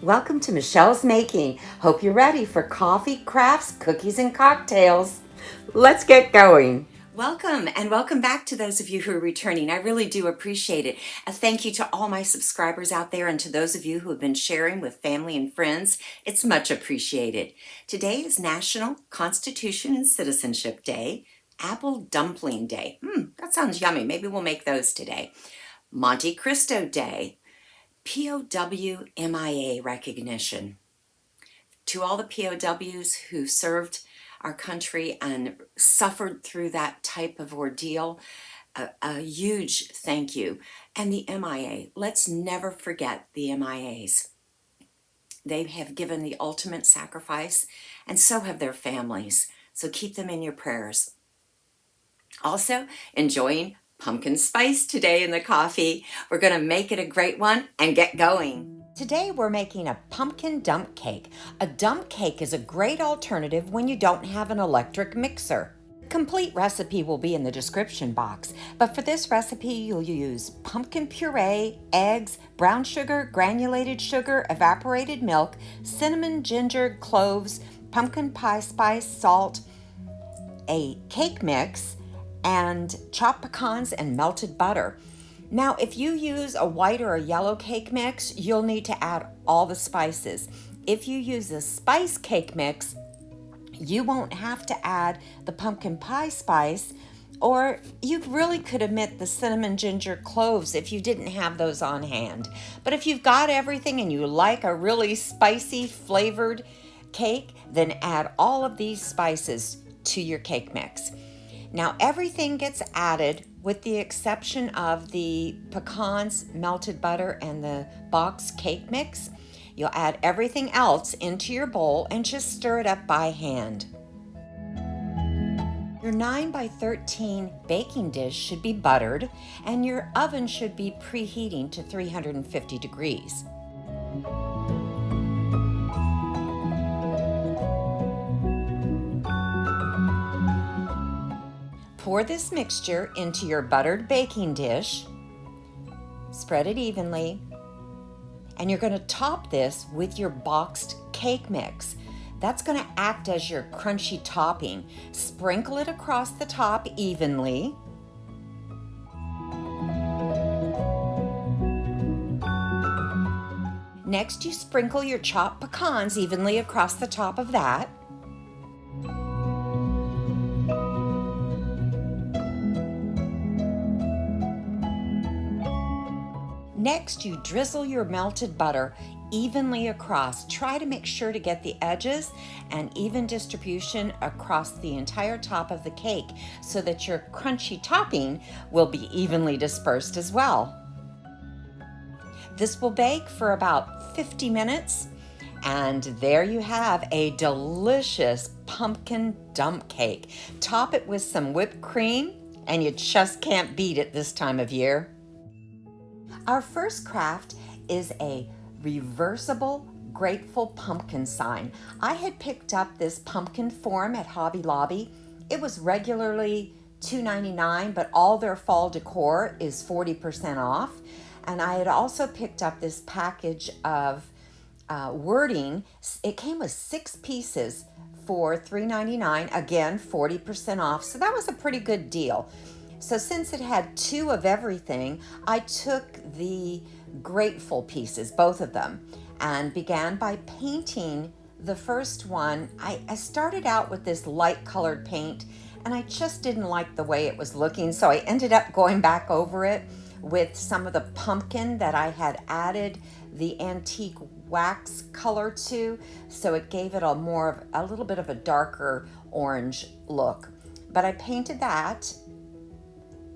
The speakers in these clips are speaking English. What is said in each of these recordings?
Welcome to Michelle's Making. Hope you're ready for coffee, crafts, cookies, and cocktails. Let's get going. Welcome and welcome back to those of you who are returning. I really do appreciate it. A thank you to all my subscribers out there and to those of you who have been sharing with family and friends. It's much appreciated. Today is National Constitution and Citizenship Day, Apple Dumpling Day. That sounds yummy. Maybe we'll make those today. Monte Cristo Day, POW MIA recognition. To all the POWs who served our country and suffered through that type of ordeal, a huge thank you. And the MIA, let's never forget the MIAs. They have given the ultimate sacrifice, and so have their families. So keep them in your prayers. Also, enjoying pumpkin spice today in the coffee. We're going to make it a great one and get going. Today we're making a pumpkin dump cake. A dump cake is a great alternative when you don't have an electric mixer. The complete recipe will be in the description box, but for this recipe you'll use pumpkin puree, eggs, brown sugar, granulated sugar, evaporated milk, cinnamon, ginger, cloves, pumpkin pie spice, salt, a cake mix, and chopped pecans and melted butter. Now, if you use a white or a yellow cake mix, you'll need to add all the spices. If you use a spice cake mix, you won't have to add the pumpkin pie spice, or you really could omit the cinnamon, ginger, cloves if you didn't have those on hand. But if you've got everything and you like a really spicy flavored cake, then add all of these spices to your cake mix. Now everything gets added with the exception of the pecans, melted butter, and the box cake mix. You'll add everything else into your bowl and just stir it up by hand. Your 9 by 13 baking dish should be buttered and your oven should be preheating to 350 degrees. Pour this mixture into your buttered baking dish, spread it evenly, and you're going to top this with your boxed cake mix. That's going to act as your crunchy topping. Sprinkle it across the top evenly. Next, you sprinkle your chopped pecans evenly across the top of that. Next, you drizzle your melted butter evenly across. Try to make sure to get the edges and even distribution across the entire top of the cake so that your crunchy topping will be evenly dispersed as well. This will bake for about 50 minutes, and there you have a delicious pumpkin dump cake. Top it with some whipped cream, and you just can't beat it this time of year. Our first craft is a reversible grateful pumpkin sign. I had picked up this pumpkin form at Hobby Lobby. It was regularly $2.99, but all their fall decor is 40% off. And I had also picked up this package of wording. It came with 6 pieces for $3.99, again 40% off. So that was a pretty good deal. So since it had 2 of everything, I took the grateful pieces, both of them, and began by painting the first one. I started out with this light colored paint, and I just didn't like the way it was looking, so I ended up going back over it with some of the pumpkin that I had added the antique wax color to, so it gave it a little bit of a darker orange look. But I painted that,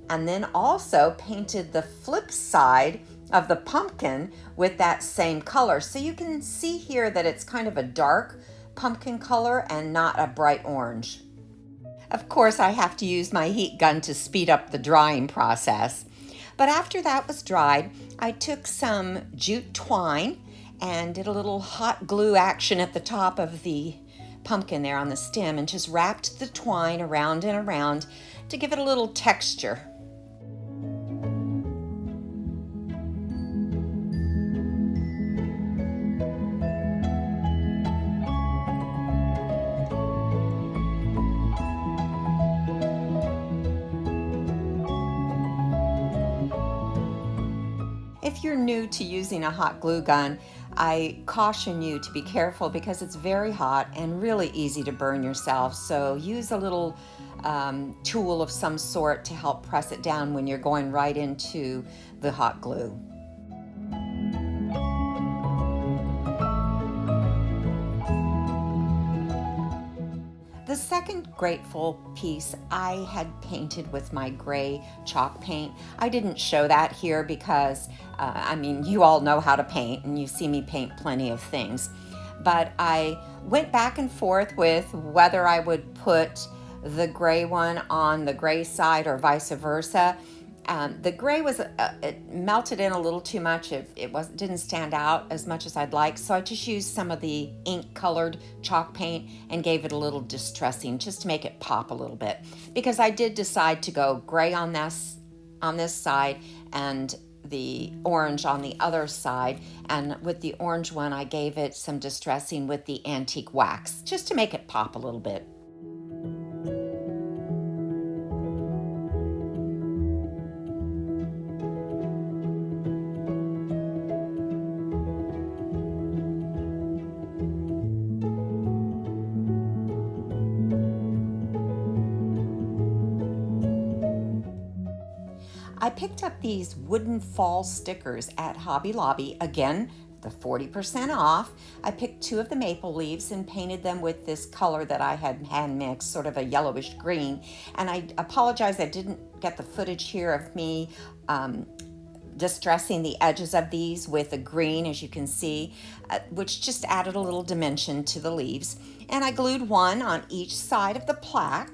and then also painted the flip side of the pumpkin with that same color. So you can see here that it's kind of a dark pumpkin color and not a bright orange. Of course, I have to use my heat gun to speed up the drying process. But after that was dried, I took some jute twine and did a little hot glue action at the top of the pumpkin there on the stem and just wrapped the twine around and around to give it a little texture. If you're new to using a hot glue gun, I caution you to be careful because it's very hot and really easy to burn yourself. So use a little tool of some sort to help press it down when you're going right into the hot glue. The second grateful piece I had painted with my gray chalk paint. I didn't show that here because, you all know how to paint and you see me paint plenty of things. But I went back and forth with whether I would put the gray one on the gray side or vice versa. The gray was, it melted in a little too much. It didn't stand out as much as I'd like. So I just used some of the ink colored chalk paint and gave it a little distressing just to make it pop a little bit. Because I did decide to go gray on this side and the orange on the other side. And with the orange one, I gave it some distressing with the antique wax just to make it pop a little bit. I picked up these wooden fall stickers at Hobby Lobby. Again, the 40% off. I picked 2 of the maple leaves and painted them with this color that I had hand mixed, sort of a yellowish green. And I apologize, I didn't get the footage here of me distressing the edges of these with a green, as you can see, which just added a little dimension to the leaves. And I glued one on each side of the plaque.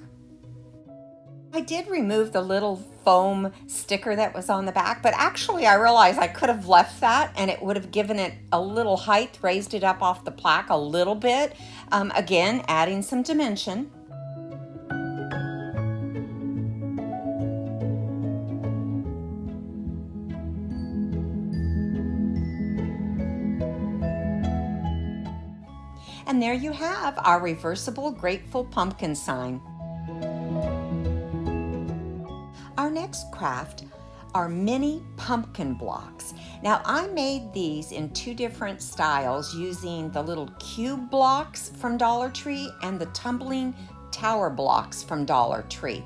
I did remove the little foam sticker that was on the back, but actually I realized I could have left that and it would have given it a little height, raised it up off the plaque a little bit. Again, adding some dimension. And there you have our reversible grateful pumpkin sign. Our next craft are mini pumpkin blocks. Now I made these in 2 different styles using the little cube blocks from Dollar Tree and the tumbling tower blocks from Dollar Tree.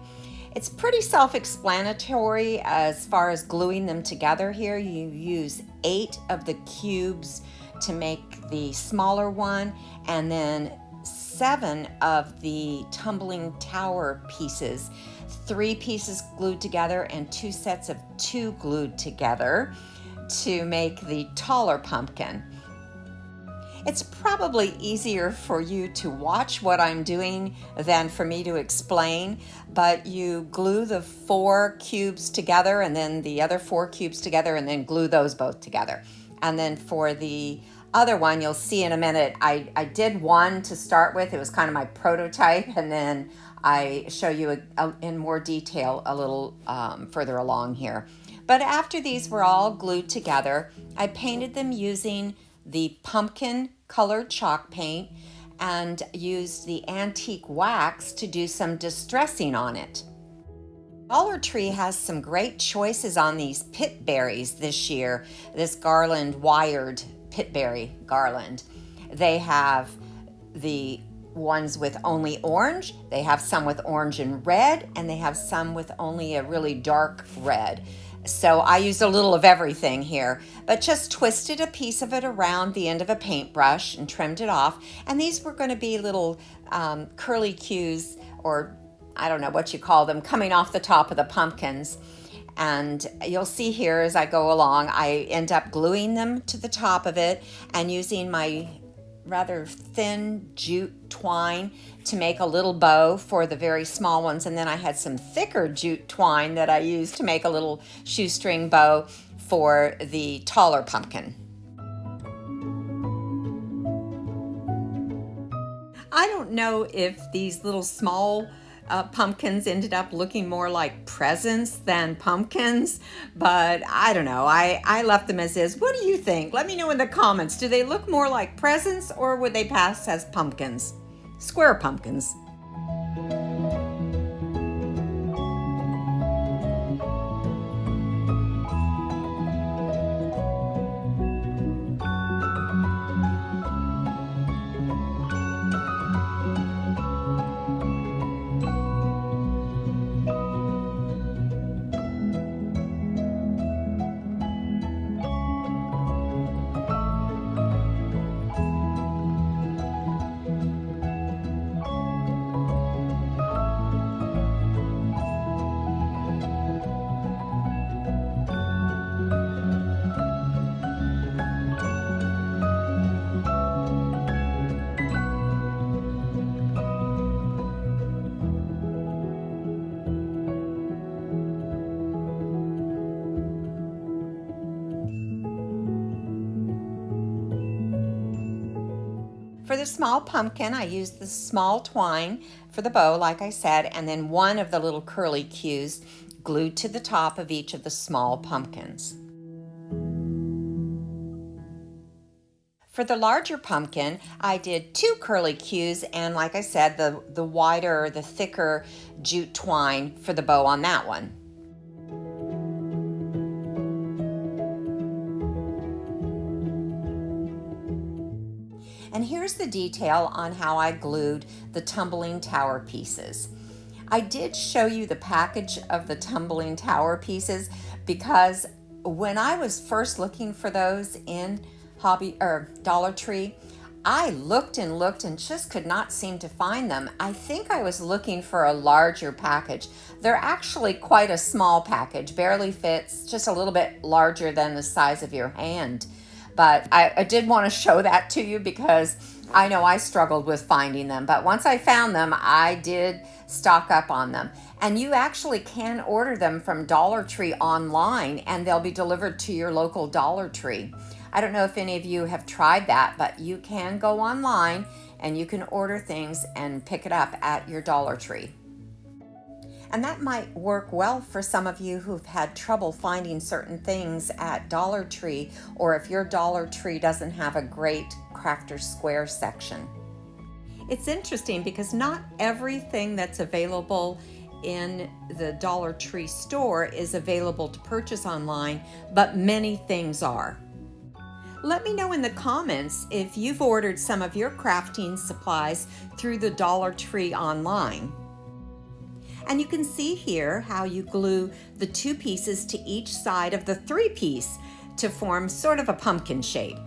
It's pretty self-explanatory as far as gluing them together here. You use 8 of the cubes to make the smaller one and then 7 of the tumbling tower pieces. 3 pieces glued together and 2 sets of 2 glued together to make the taller pumpkin. It's probably easier for you to watch what I'm doing than for me to explain, but you glue the 4 cubes together and then the other 4 cubes together and then glue those both together. And then for the other one, you'll see in a minute, I did one to start with. It was kind of my prototype, and then I show you in more detail a little further along here. But after these were all glued together, I painted them using the pumpkin colored chalk paint and used the antique wax to do some distressing on it. Dollar Tree has some great choices on these pit berries this year, this garland wired pitberry garland. They have the ones with only orange, they have some with orange and red, and they have some with only a really dark red. So I used a little of everything here, but just twisted a piece of it around the end of a paintbrush and trimmed it off. And these were going to be little curly cues, or I don't know what you call them, coming off the top of the pumpkins. And you'll see here as I go along, I end up gluing them to the top of it and using my rather thin jute twine to make a little bow for the very small ones. And then I had some thicker jute twine that I used to make a little shoestring bow for the taller pumpkin. I don't know if these little small pumpkins ended up looking more like presents than pumpkins, but I don't know. I left them as is. What do you think? Let me know in the comments. Do they look more like presents or would they pass as pumpkins? Square pumpkins. For the small pumpkin, I used the small twine for the bow, like I said, and then one of the little curly cues glued to the top of each of the small pumpkins. For the larger pumpkin, I did 2 curly cues and, like I said, the wider, the thicker jute twine for the bow on that one. And here's the detail on how I glued the tumbling tower pieces. I did show you the package of the tumbling tower pieces because when I was first looking for those in Dollar Tree, I looked and looked and just could not seem to find them. I think I was looking for a larger package. They're actually quite a small package, barely fits, just a little bit larger than the size of your hand. But I did want to show that to you because I know I struggled with finding them. But once I found them, I did stock up on them. And you actually can order them from Dollar Tree online, and they'll be delivered to your local Dollar Tree. I don't know if any of you have tried that, but you can go online and you can order things and pick it up at your Dollar Tree. And that might work well for some of you who've had trouble finding certain things at Dollar Tree, or if your Dollar Tree doesn't have a great Crafter's Square section. It's interesting because not everything that's available in the Dollar Tree store is available to purchase online, but many things are. Let me know in the comments if you've ordered some of your crafting supplies through the Dollar Tree online. And you can see here how you glue the 2 pieces to each side of the 3-piece to form sort of a pumpkin shape.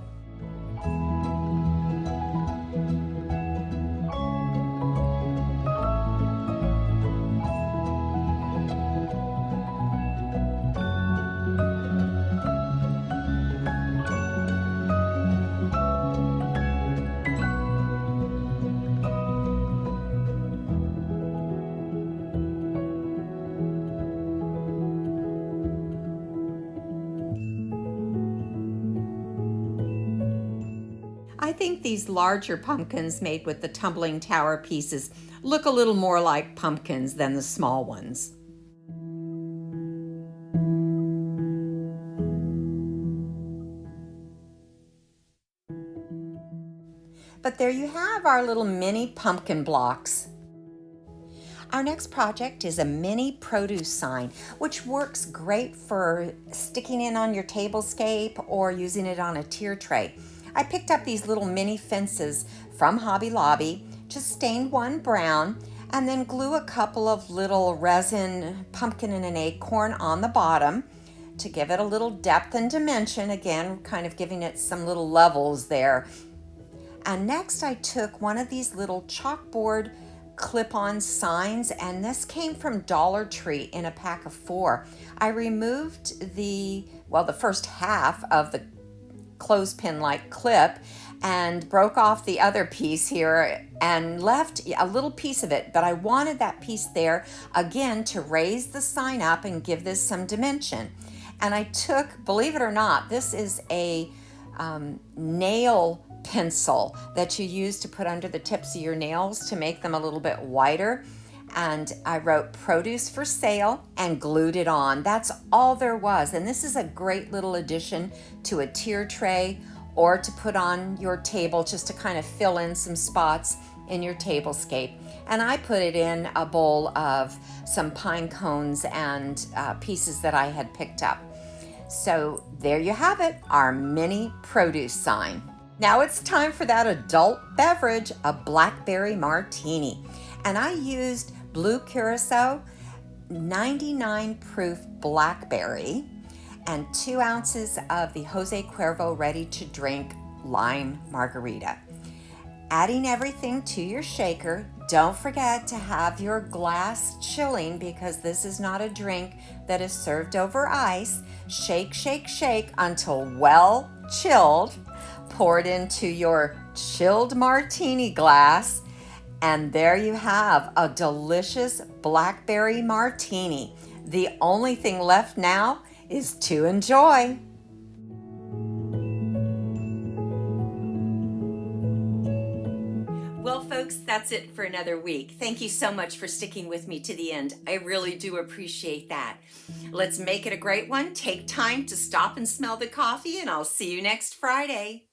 I think these larger pumpkins made with the tumbling tower pieces look a little more like pumpkins than the small ones. But there you have our little mini pumpkin blocks. Our next project is a mini produce sign, which works great for sticking it on your tablescape or using it on a tier tray. I picked up these little mini fences from Hobby Lobby, just stained one brown, and then glue a couple of little resin pumpkin and an acorn on the bottom to give it a little depth and dimension, again, kind of giving it some little levels there. And next I took one of these little chalkboard clip-on signs, and this came from Dollar Tree in a pack of 4. I removed the first half of the clothespin-like clip and broke off the other piece here and left a little piece of it, but I wanted that piece there again to raise the sign up and give this some dimension. And I took, believe it or not, this is a nail pencil that you use to put under the tips of your nails to make them a little bit wider. And I wrote produce for sale and glued it on. That's all there was. And this is a great little addition to a tier tray or to put on your table just to kind of fill in some spots in your tablescape. And I put it in a bowl of some pine cones and pieces that I had picked up. So there you have it, our mini produce sign. Now it's time for that adult beverage, a Blackberry Martini. And I used blue curacao, 99 proof blackberry, and 2 ounces of the Jose Cuervo ready to drink lime margarita. Adding everything to your shaker. Don't forget to have your glass chilling because this is not a drink that is served over ice. Shake, shake, shake until well chilled. Pour it into your chilled martini glass. And there you have a delicious blackberry martini. The only thing left now is to enjoy. Well, folks, that's it for another week. Thank you so much for sticking with me to the end. I really do appreciate that. Let's make it a great one. Take time to stop and smell the coffee, and I'll see you next Friday.